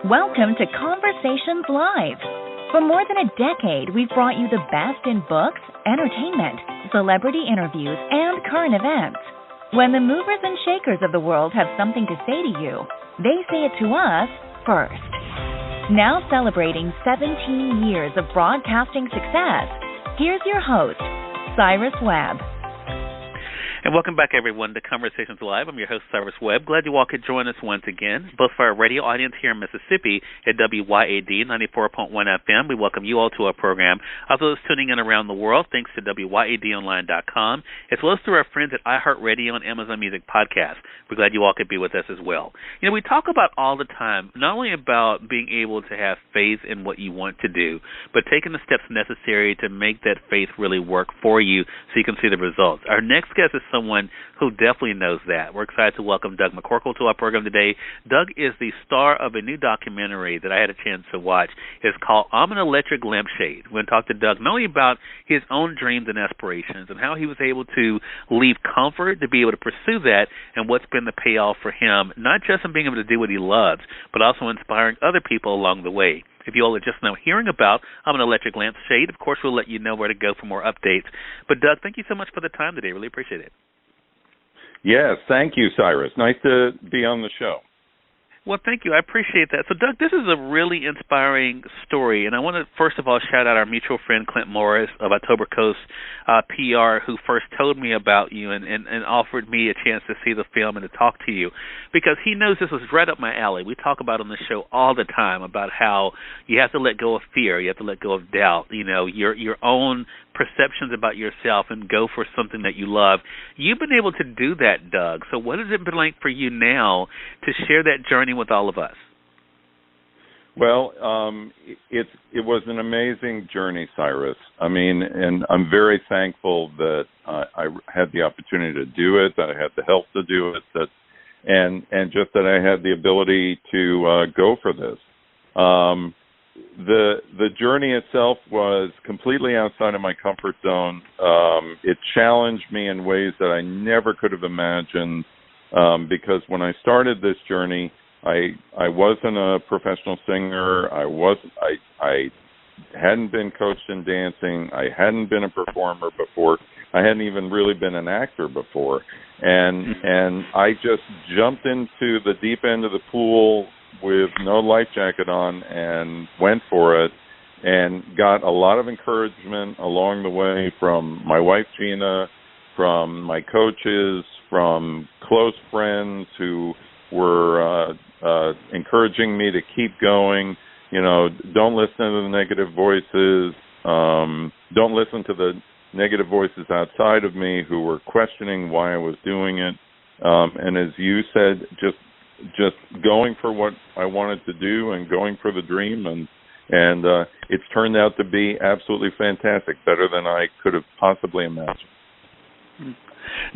Welcome to Conversations Live. For more than a decade, we've brought you the best in books, entertainment, celebrity interviews, and current events. When the movers and shakers of the world have something to say to you, they say it to us first. Now celebrating 17 years of broadcasting success, here's your host, Cyrus Webb. And welcome back, everyone, to Conversations Live. I'm your host, Cyrus Webb. Glad you all could join us once again, both for our radio audience here in Mississippi at WYAD 94.1 FM. We welcome you all to our program. Also, those tuning in around the world, thanks to WYADonline.com, as well as through our friends at iHeartRadio and Amazon Music Podcast. We're glad you all could be with us as well. You know, we talk about all the time, not only about being able to have faith in what you want to do, but taking the steps necessary to make that faith really work for you so you can see the results. Our next guest is someone who definitely knows that. We're excited to welcome Doug McCorkle to our program today. Doug is the star of a new documentary that I had a chance to watch. It's called I'm an Electric Lampshade. We're going to talk to Doug not only about his own dreams and aspirations and how he was able to leave comfort to be able to pursue that and what's been the payoff for him, not just in being able to do what he loves, but also inspiring other people along the way. If you all are just now hearing about I'm an Electric Lampshade, of course, we'll let you know where to go for more updates. But, Doug, thank you so much for the time today. Really appreciate it. Yes, thank you, Cyrus. Nice to be on the show. Well, thank you. I appreciate that. So, Doug, this is a really inspiring story, and I want to, first of all, shout out our mutual friend, Clint Morris of October Coast PR, who first told me about you and offered me a chance to see the film and to talk to you, because he knows this was right up my alley. We talk about on the show all the time about how you have to let go of fear, you have to let go of doubt, you know, your own perceptions about yourself and go for something that you love. You've been able to do that, Doug. So what has it been like for you now to share that journey with all of us? Well, it was an amazing journey, Cyrus. I mean, and I'm very thankful that I had the opportunity to do it, that I had the help to do it, and just that I had the ability to go for this. The journey itself was completely outside of my comfort zone. It challenged me in ways that I never could have imagined, because when I started this journey, I wasn't a professional singer. I hadn't been coached in dancing. I hadn't been a performer before. I hadn't even really been an actor before. And I just jumped into the deep end of the pool with no life jacket on and went for it, and got a lot of encouragement along the way from my wife, Gina, from my coaches, from close friends who were encouraging me to keep going. You know, don't listen to the negative voices. Don't listen to the negative voices outside of me who were questioning why I was doing it. And as you said, just going for what I wanted to do and going for the dream, and it's turned out to be absolutely fantastic, better than I could have possibly imagined.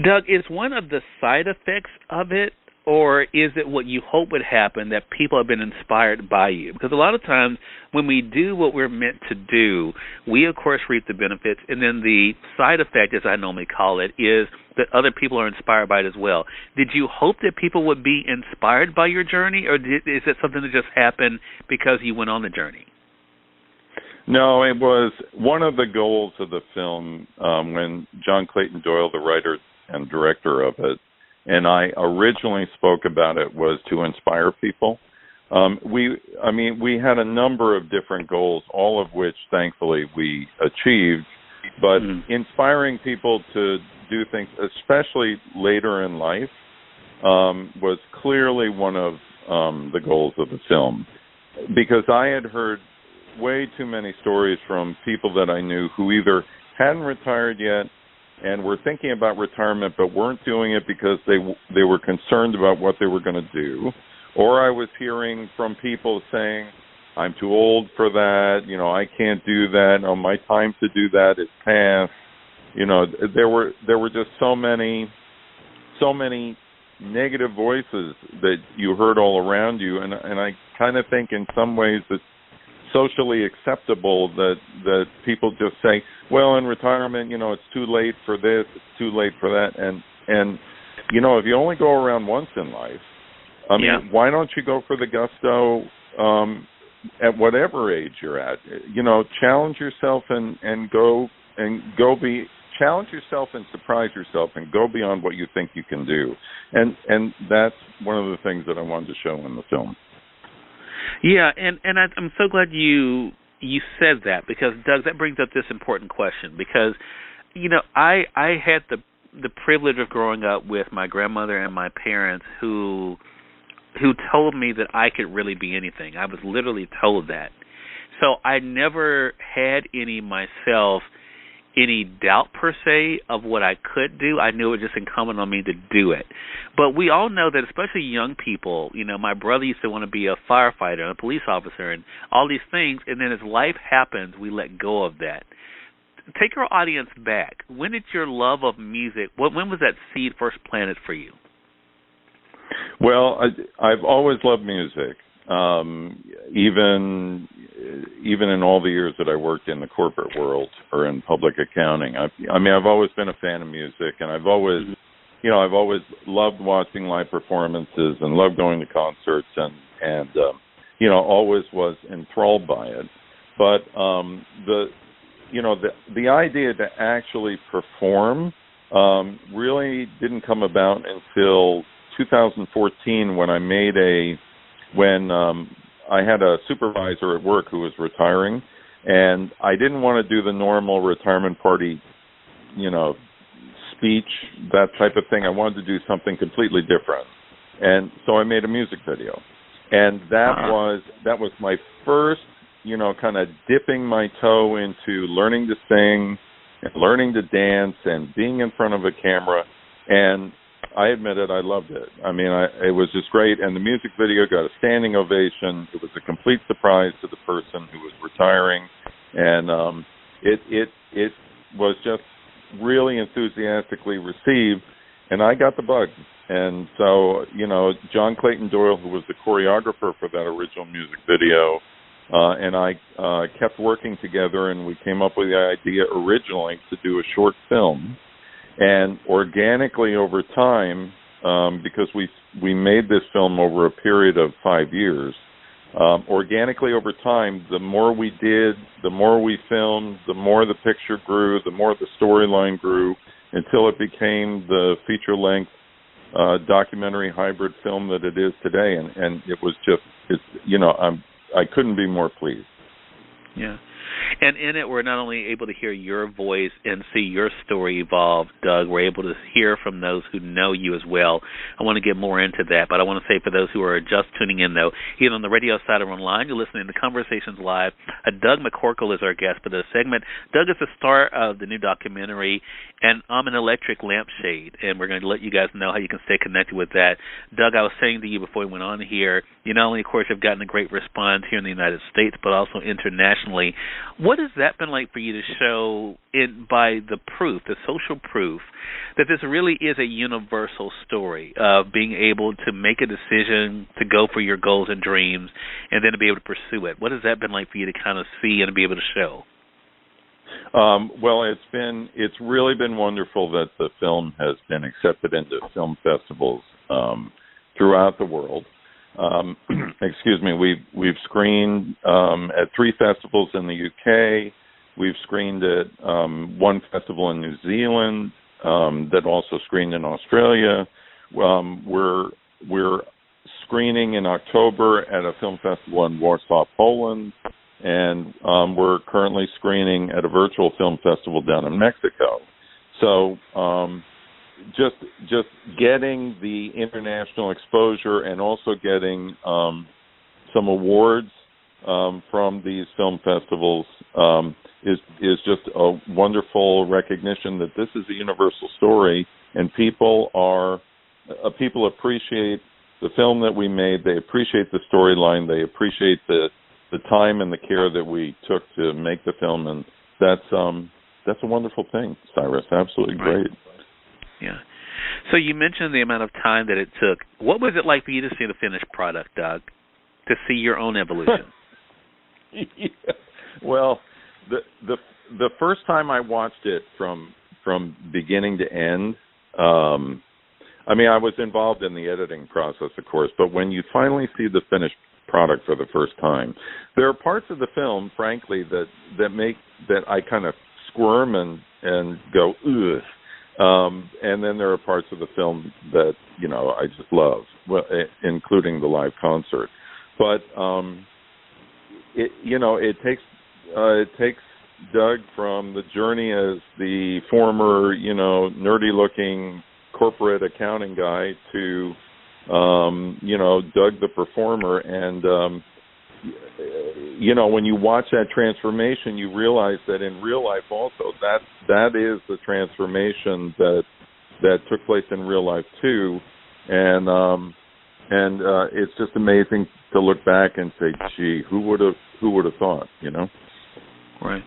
Doug, is one of the side effects of it, or is it what you hope would happen, that people have been inspired by you? Because a lot of times when we do what we're meant to do, we, of course, reap the benefits, and then the side effect, as I normally call it, is that other people are inspired by it as well. Did you hope that people would be inspired by your journey, or is it something that just happened because you went on the journey? No, it was one of the goals of the film when John Clayton Doyle, the writer and director of it, and I originally spoke about it, was to inspire people. We had a number of different goals, all of which, thankfully, we achieved. But inspiring people to do things, especially later in life, was clearly one of the goals of the film. Because I had heard way too many stories from people that I knew who either hadn't retired yet and were thinking about retirement but weren't doing it because they were concerned about what they were going to do. Or I was hearing from people saying, I'm too old for that, you know, I can't do that, oh, my time to do that is past. You know, there were just so many negative voices that you heard all around you, and I kind of think in some ways it's socially acceptable that people just say, well, in retirement, you know, it's too late for this, it's too late for that, and you know, if you only go around once in life, I mean, why don't you go for the gusto at whatever age you're at. Challenge yourself and challenge yourself and surprise yourself and go beyond what you think you can do. And that's one of the things that I wanted to show in the film. Yeah, and I'm so glad you said that, because, Doug, that brings up this important question, because, I had the privilege of growing up with my grandmother and my parents who told me that I could really be anything. I was literally told that. So I never had any doubt per se of what I could do. I knew it was just incumbent on me to do it. But we all know that, especially young people, my brother used to want to be a firefighter and a police officer and all these things, and then as life happens, we let go of that. Take our audience back. When did your love of music, when was that seed first planted for you? Well, I've always loved music. Even in all the years that I worked in the corporate world or in public accounting, I've always been a fan of music, and I've always loved watching live performances and loved going to concerts and always was enthralled by it. But the idea to actually perform really didn't come about until 2014 when I had a supervisor at work who was retiring, and I didn't want to do the normal retirement party, speech, that type of thing. I wanted to do something completely different. And so I made a music video. And that was my first, kind of dipping my toe into learning to sing and learning to dance and being in front of a camera. And I admit it, I loved it. It was just great, and the music video got a standing ovation. It was a complete surprise to the person who was retiring, and it was just really enthusiastically received, and I got the bug. And so, John Clayton Doyle, who was the choreographer for that original music video, and I kept working together, and we came up with the idea originally to do a short film. And organically over time, because we made this film over a period of 5 years, organically over time, the more we did, the more we filmed, the more the picture grew, the more the storyline grew, until it became the feature-length documentary hybrid film that it is today. And it was just, I couldn't be more pleased. Yeah. And in it, we're not only able to hear your voice and see your story evolve, Doug, we're able to hear from those who know you as well. I want to get more into that, but I want to say for those who are just tuning in, though, either on the radio side or online, you're listening to Conversations Live. Doug McCorkle is our guest for this segment. Doug is the star of the new documentary, and I'm an Electric Lampshade, and we're going to let you guys know how you can stay connected with that. Doug, I was saying to you before we went on here, you not only, of course, have gotten a great response here in the United States, but also internationally. What has that been like for you to show it by the proof, the social proof, that this really is a universal story of being able to make a decision to go for your goals and dreams and then to be able to pursue it? What has that been like for you to kind of see and to be able to show? Well, it's really been wonderful that the film has been accepted into film festivals throughout the world. Excuse me, we've screened at 3 festivals in the UK. We've screened at one festival in New Zealand that also screened in Australia. We're screening in October at a film festival in Warsaw, Poland, and we're currently screening at a virtual film festival down in Mexico. So just getting the international exposure and also getting some awards from these film festivals is just a wonderful recognition that this is a universal story, and people appreciate the film that we made. They appreciate the storyline. They appreciate the time and the care that we took to make the film, and that's a wonderful thing, Cyrus. Absolutely great. Yeah. So you mentioned the amount of time that it took. What was it like for you to see the finished product, Doug, to see your own evolution? Yeah. Well, the first time I watched it from beginning to end, I was involved in the editing process, of course, but when you finally see the finished product for the first time. There are parts of the film, frankly, that I kind of squirm and go, ugh. And then there are parts of the film that, I just love, including the live concert. But it takes Doug from the journey as the former, nerdy-looking corporate accounting guy to, Doug the performer. And, when you watch that transformation, you realize that in real life also, that is the transformation that took place in real life too. And it's just amazing to look back and say, gee, who would have thought, Right.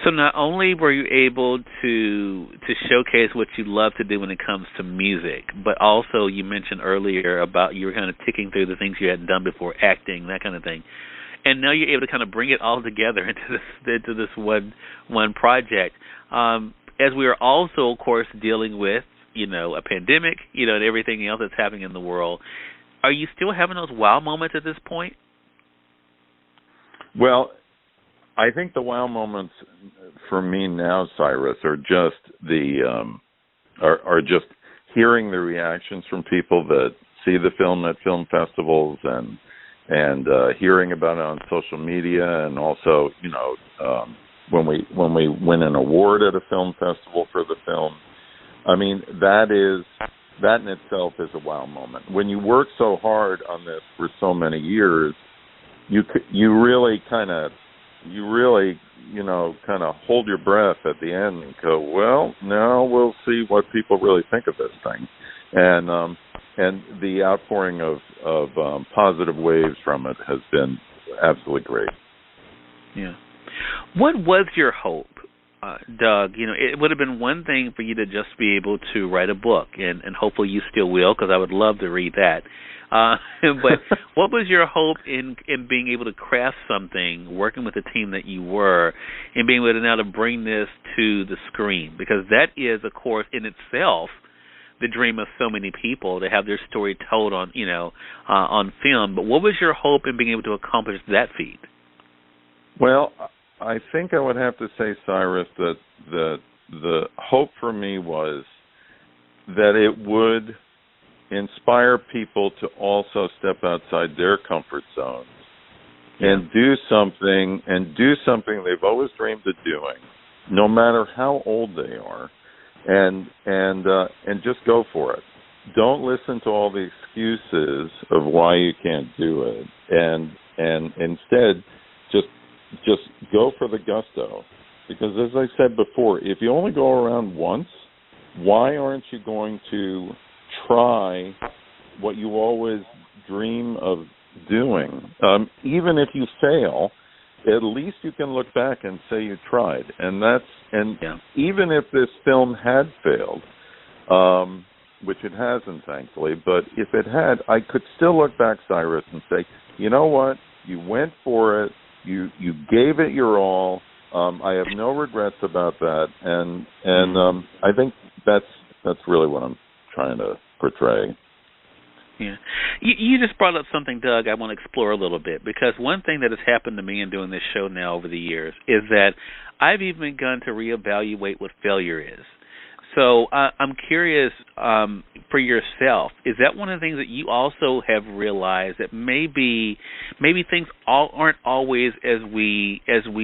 So not only were you able to showcase what you love to do when it comes to music, but also you mentioned earlier about you were kind of ticking through the things you hadn't done before, acting, that kind of thing. And now you're able to kind of bring it all together into this one project. As we are also, of course, dealing with, a pandemic, and everything else that's happening in the world, are you still having those wow moments at this point? Well, I think the wow moments for me now, Cyrus, are just are just hearing the reactions from people that see the film at film festivals and hearing about it on social media, and also when we win an award at a film festival for the film. I mean, that in itself is a wow moment. When you work so hard on this for so many years, you really kind of hold your breath at the end and go, well, now we'll see what people really think of this thing. And the outpouring of positive waves from it has been absolutely great. Yeah. What was your hope, Doug? It would have been one thing for you to just be able to write a book, and hopefully you still will, because I would love to read that. But what was your hope in being able to craft something, working with the team that you were, and being able to now to bring this to the screen? Because that is, of course, in itself, the dream of so many people to have their story told on, on film. But what was your hope in being able to accomplish that feat? Well, I think I would have to say, Cyrus, that the hope for me was that it would inspire people to also step outside their comfort zones and do something they've always dreamed of doing, no matter how old they are, and just go for it. Don't listen to all the excuses of why you can't do it, and instead just go for the gusto. Because as I said before, if you only go around once, why aren't you going to try what you always dream of doing? Even if you fail, at least you can look back and say you tried. Even if this film had failed, which it hasn't, thankfully, but if it had, I could still look back, Cyrus, and say, you know what? You went for it. You gave it your all. I have no regrets about that, and I think that's really what I'm trying to portray. Yeah. You just brought up something, Doug, I want to explore a little bit, because one thing that has happened to me in doing this show now over the years is that I've even begun to reevaluate what failure is. So I'm curious, for yourself, is that one of the things that you also have realized, that maybe things aren't always as we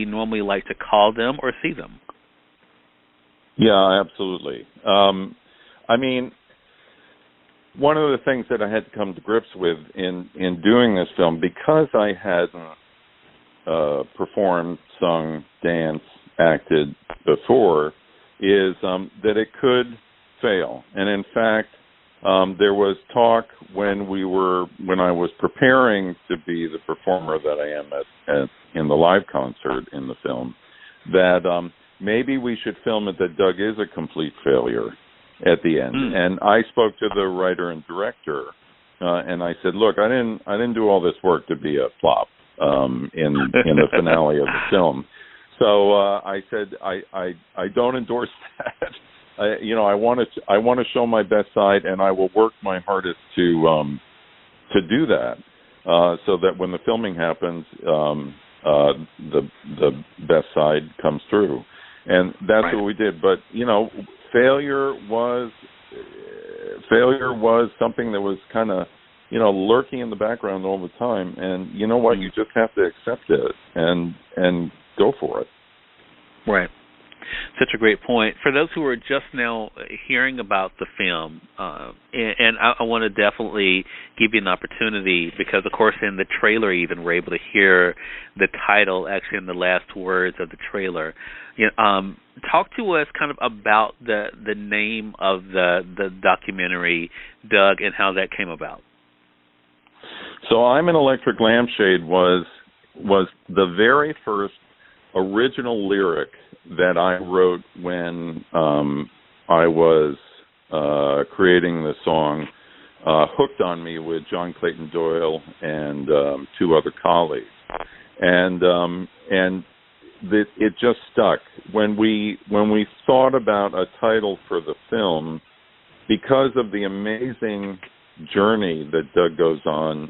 normally like to call them or see them? Yeah, absolutely. I mean, one of the things that I had to come to grips with in doing this film, because I hadn't performed, sung, danced, acted before, is that it could fail. And in fact, there was talk when I was preparing to be the performer that I am in the live concert in the film, that maybe we should film it that Doug is a complete failure at the end. And I spoke to the writer and director, and I said, look, I didn't do all this work to be a flop in the finale of the film. So I said, I don't endorse that. I want to show my best side, and I will work my hardest to do that. so that when the filming happens, the best side comes through. And that's what we did. But, failure was something that was kind of, lurking in the background all the time. And you know what? You just have to accept it and go for it. Right. Such a great point. For those who are just now hearing about the film, and I want to definitely give you an opportunity because, of course, in the trailer even we're able to hear the title actually in the last words of the trailer. Talk to us kind of about the name of the documentary, Doug, and how that came about. So I'm an Electric Lampshade was the very first original lyric that I wrote when I was creating the song Hooked on Me with John Clayton Doyle and two other colleagues. And it just stuck. When we thought about a title for the film, because of the amazing journey that Doug goes on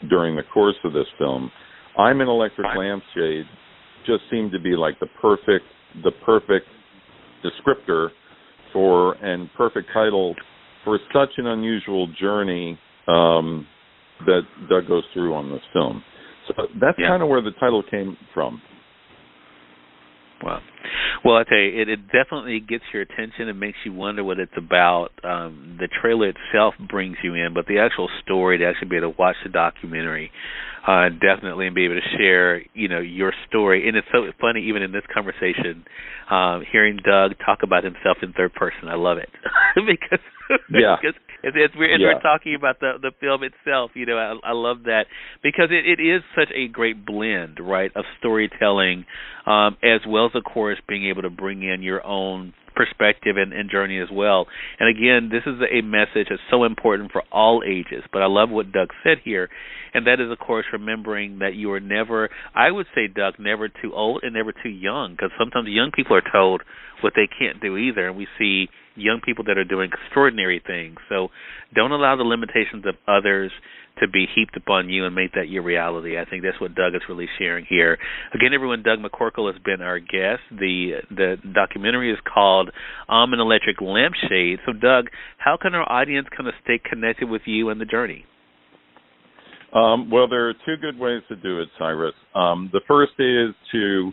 during the course of this film, I'm an Electric Lampshade just seemed to be like the perfect descriptor for and perfect title for such an unusual journey that Doug goes through on this film. So that's kind of where the title came from. Wow. Well, I tell you, it definitely gets your attention and makes you wonder what it's about. The trailer itself brings you in, but the actual story, to actually be able to watch the documentary, definitely, and be able to share, your story. And it's so funny, even in this conversation, hearing Doug talk about himself in third person. I love it because we're talking about the film itself. I love that because it is such a great blend, right, of storytelling, as well as, of course, being able to bring in your own perspective and journey as well. And again, this is a message that's so important for all ages. But I love what Doug said here, and that is, of course, remembering that you are never, I would say, Doug, never too old and never too young, because sometimes young people are told what they can't do either, and we see young people that are doing extraordinary things. So don't allow the limitations of others to be heaped upon you and make that your reality. I think that's what Doug is really sharing here. Again, everyone, Doug McCorkle has been our guest. The documentary is called An Electric Lampshade. So, Doug, how can our audience kind of stay connected with you and the journey? Well, there are two good ways to do it, Cyrus. The first is to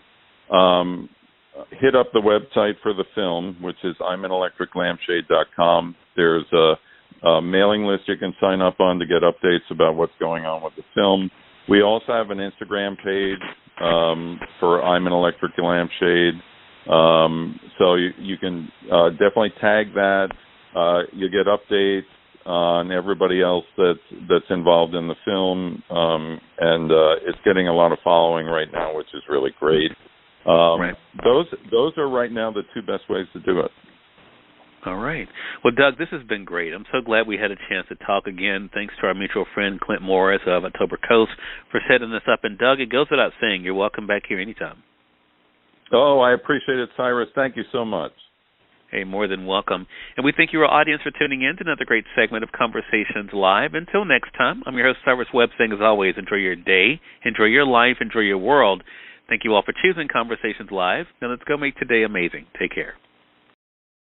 hit up the website for the film, which is I'mAnElectricLampshade.com. There's a mailing list you can sign up on to get updates about what's going on with the film. We also have an Instagram page for I'm an Electric Lampshade. So you can definitely tag that. You get updates on everybody else that's involved in the film, and it's getting a lot of following right now, which is really great. Those are right now the two best ways to do it. All right. Well, Doug, this has been great. I'm so glad we had a chance to talk again. Thanks to our mutual friend, Clint Morris of October Coast, for setting this up. And, Doug, it goes without saying, you're welcome back here anytime. Oh, I appreciate it, Cyrus. Thank you so much. Hey, more than welcome. And we thank you, our audience, for tuning in to another great segment of Conversations Live. Until next time, I'm your host, Cyrus Webb, saying, as always, enjoy your day, enjoy your life, enjoy your world. Thank you all for choosing Conversations Live. Now let's go make today amazing. Take care.